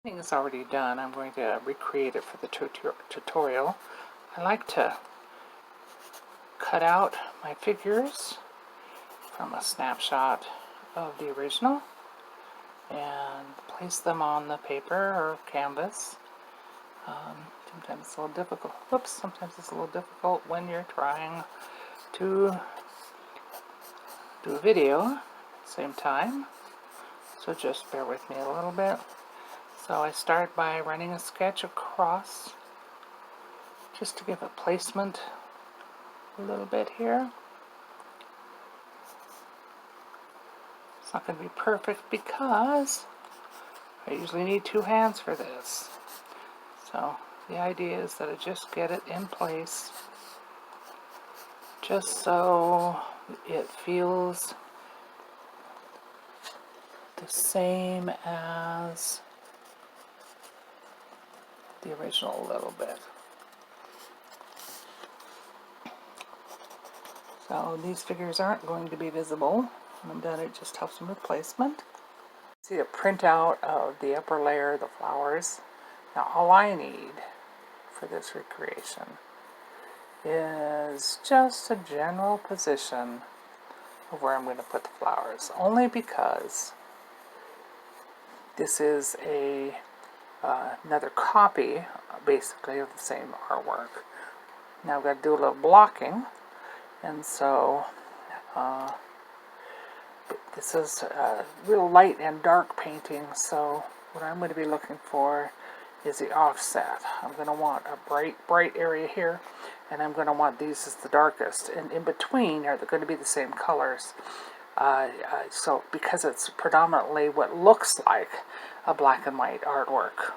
It's already done. I'm going to recreate it for the tutorial. I like to cut out my figures from a snapshot of the original and place them on the paper or canvas. Sometimes it's a little difficult. Whoops, sometimes it's a little difficult when you're trying to do a video at the same time. So just bear with me a little bit. So I start by running a sketch across just to give it placement a little bit here. It's not going to be perfect because I usually need two hands for this. So the idea is that I just get it in place just so it feels the same as the original a little bit. So these figures aren't going to be visible when I'm done. It just helps them with placement. See a printout of the upper layer, the flowers. Now all I need for this recreation is just a general position of where I'm going to put the flowers, only because this is another copy basically of the same artwork. Now I've got to do a little blocking, and so this is real light and dark painting, so what I'm going to be looking for is the offset. I'm going to want a bright area here, and I'm going to want these as the darkest, and in between are going to be the same colors. So because it's predominantly what looks like a black and white artwork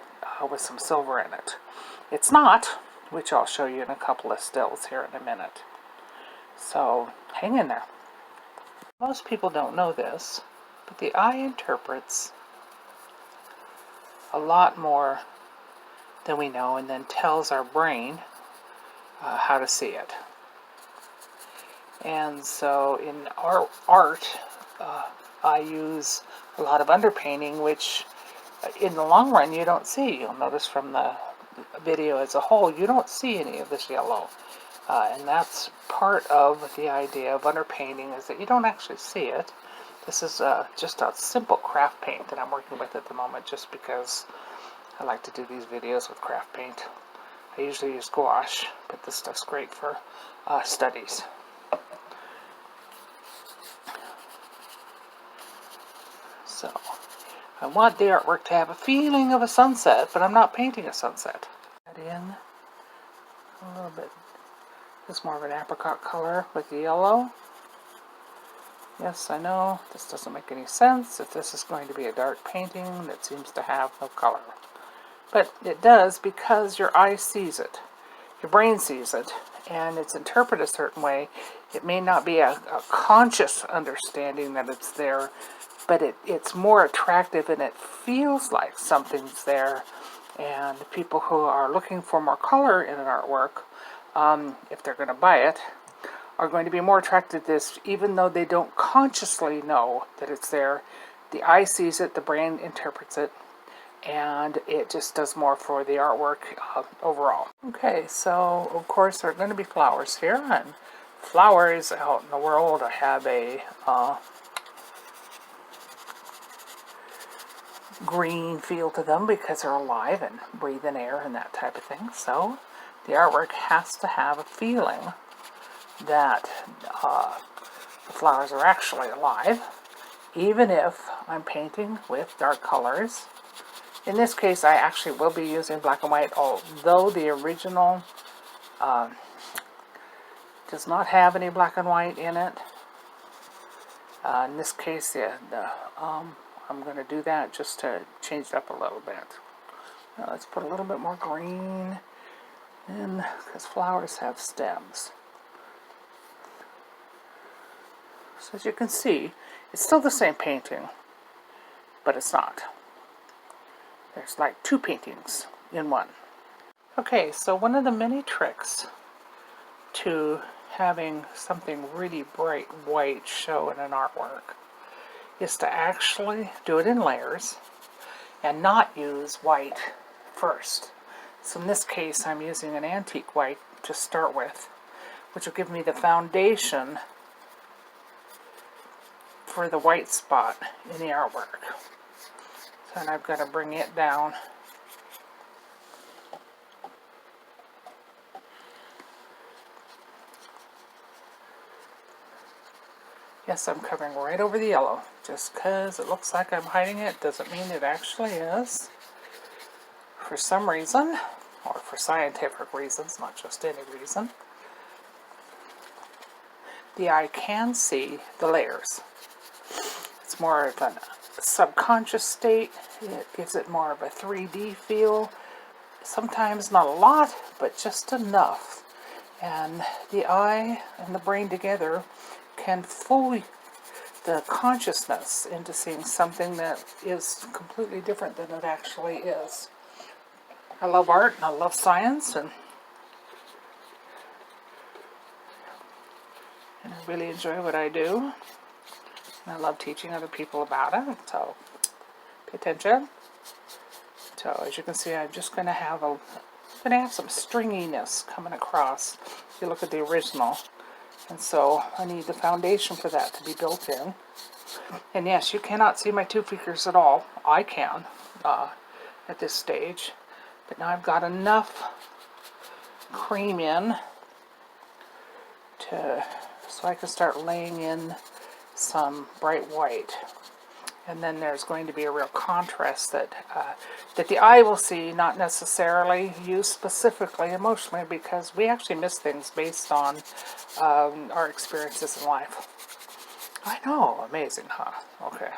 with some silver in it. It's not, which I'll show you in a couple of stills here in a minute. So hang in there. Most people don't know this, but the eye interprets a lot more than we know, and then tells our brain how to see it. And so in art, I use a lot of underpainting, which in the long run you don't see. You'll notice from the video as a whole, you don't see any of this yellow. And that's part of the idea of underpainting, is that you don't actually see it. This is just a simple craft paint that I'm working with at the moment, just because I like to do these videos with craft paint. I usually use gouache, but this stuff's great for studies. So I want the artwork to have a feeling of a sunset, but I'm not painting a sunset. Add in a little bit. It's more of an apricot color with the yellow. Yes, I know this doesn't make any sense if this is going to be a dark painting that seems to have no color. But it does, because your eye sees it, your brain sees it, and it's interpreted a certain way. It may not be a conscious understanding that it's there, but it's more attractive and it feels like something's there. And people who are looking for more color in an artwork, if they're going to buy it, are going to be more attracted to this, even though they don't consciously know that it's there. The eye sees it, the brain interprets it, and it just does more for the artwork overall. Okay, so of course there are going to be flowers here, and flowers out in the world have a green feel to them because they're alive and breathe in air and that type of thing. So the artwork has to have a feeling that the flowers are actually alive, even if I'm painting with dark colors. In this case, I actually will be using black and white, although the original does not have any black and white in it. In this case, I'm going to do that just to change it up a little bit. Let's put a little bit more green in, because flowers have stems. So as you can see, it's still the same painting, but it's not. There's like two paintings in one. Okay, so one of the many tricks to having something really bright white show in an artwork is to actually do it in layers and not use white first. So in this case, I'm using an antique white to start with, which will give me the foundation for the white spot in the artwork. So then I've got to bring it down. Yes, I'm covering right over the yellow. Just because it looks like I'm hiding it doesn't mean it actually is. For some reason, or for scientific reasons, not just any reason, the eye can see the layers. It's more of a subconscious state. It gives it more of a 3D feel. Sometimes not a lot, but just enough. And the eye and the brain together can fool the consciousness into seeing something that is completely different than it actually is. I love art and I love science, and I really enjoy what I do. And I love teaching other people about it, so pay attention. So as you can see, I'm just going to have some stringiness coming across. If you look at the original, and so I need the foundation for that to be built in. And yes, you cannot see my two fingers at all. I can at this stage, but now I've got enough cream in so I can start laying in some bright white. And then there's going to be a real contrast that the eye will see, not necessarily you specifically emotionally, because we actually miss things based on our experiences in life. I know, amazing, huh? Okay.